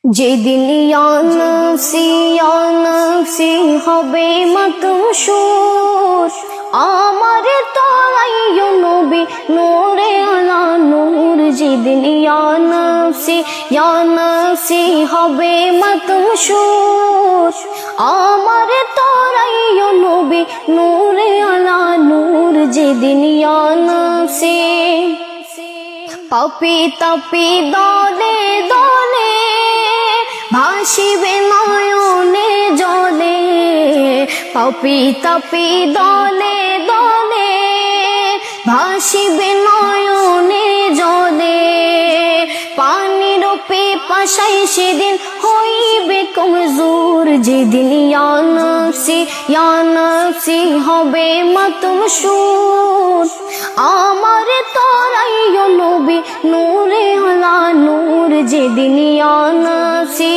যেদিন ইয়া নফসি হবে মাতশুর, আমার তাইয়ো নবী নূরে আলা নূর। যেদিন ইয়া নফসি হবে মাতশুর, আমার তাইয়ো নবী নূরে আলা নূর। যেদিন ইয়া নফসি পাপী তাপী দলে দলে ভাসিবে নয়নে জলে, পাপী তাপী দলে দলে ভাসিবে নয়নে জলে। পানির পিপাসায় সেদিন হইবে কমজোর। যেদিন ইয়া নফসি হবে মাতশুর, আমার তাইয়ো নবী নূরে আলা নূর। যেদিন ইয়া নফসি